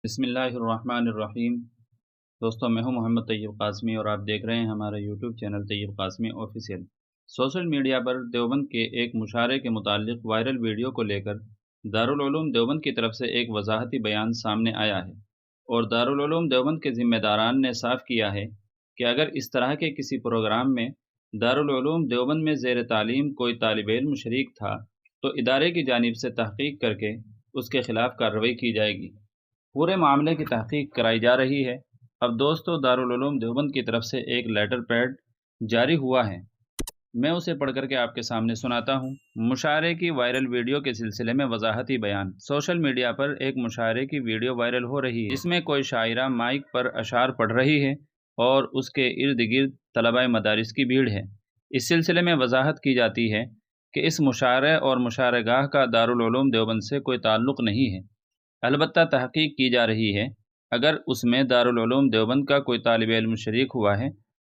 बिस्मिल्लाहिर्रहमानिर्रहीम। दोस्तों, मैं हूं मोहम्मद तैयब कासमी और आप देख रहे हैं हमारा YouTube channel Tayyab Qasmi official. Social media पर देवबंद के एक मुशारे के मुतालिक वायरल वीडियो को लेकर दारुल उलूम देवबंद की तरफ से एक वजाहती बयान सामने आया है और दारुल उलूम देवबंद के ज़िम्मेदारान ने साफ किया है कि अगर इस तरह के किसी प्रोग्राम में दारुल उलूम देवबंद में ज़ेर तालीम कोई तालिब इल्म शरीक था तो इदारे की जानिब से तहकीक करके उसके ख़िलाफ़ कार्रवाई की जाएगी। पूरे मामले की तहकीक कराई जा रही है। अब दोस्तों, दारुल उलूम देवबंद की तरफ से एक लेटर पैड जारी हुआ है, मैं उसे पढ़ करके आपके सामने सुनाता हूँ। मुशायरे की वायरल वीडियो के सिलसिले में वजाहती बयान। सोशल मीडिया पर एक मुशायरे की वीडियो वायरल हो रही है जिसमें कोई शायरा माइक पर अशार पढ़ रही है और उसके इर्द गिर्द तलबाए मदारिस की भीड़ है। इस सिलसिले में वजाहत की जाती है कि इस मुशायरे और मुशायरेगाह का दारुल उलूम देवबंद से कोई ताल्लुक़ नहीं है, अलबत्ता तहकीक की जा रही है। अगर उसमें दारुल उलूम देवबंद का कोई तालिब इल्म शरीक हुआ है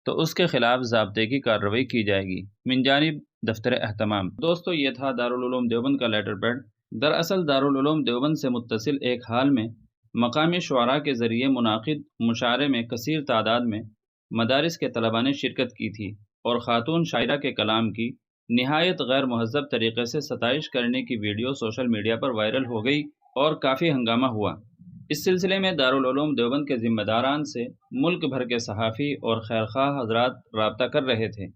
तो उसके खिलाफ ज़ाब्ते की कार्रवाई की जाएगी मिन जानिब दफ्तर एहतमाम। दोस्तों, ये था दारुल उलूम देवबंद का लेटर पैड। दरअसल दारुल उलूम देवबंद से मुत्तसिल एक हाल में मकामी शुअरा के ज़रिए मुनाकिद मुशायरे में कसीर तादाद में मदारिस के तलबा ने शिरकत की थी और ख़ातून शायरा के कलाम की निहायत गैर महज़ब तरीक़े से सताइश करने की वीडियो सोशल मीडिया पर वायरल हो गई और काफ़ी हंगामा हुआ। इस सिलसिले में दारुल उलूम देवबंद के ज़िम्मेदारान से मुल्क भर के सहाफ़ी और खैरख्वाह हज़रात राब्ता कर रहे थे,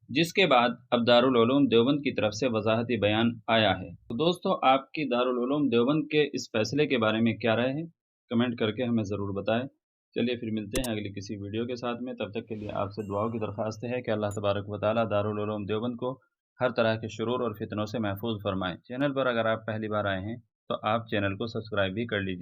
जिसके बाद अब दारुल उलूम देवबंद की तरफ से वजाहती बयान आया है। तो दोस्तों, आपकी दारुल उलूम देवबंद के इस फैसले के बारे में क्या राय है? कमेंट करके हमें ज़रूर बताएं। चलिए फिर मिलते हैं अगली किसी वीडियो के साथ में। तब तक के लिए आपसे दुआओं की दरख्वास्त है कि अल्लाह तबारक व तआला दारुल उलूम देवबंद को हर तरह के शुरूर और फितनों से महफूज फरमाएँ। चैनल पर अगर आप पहली बार आए हैं तो आप चैनल को सब्सक्राइब भी कर लीजिए।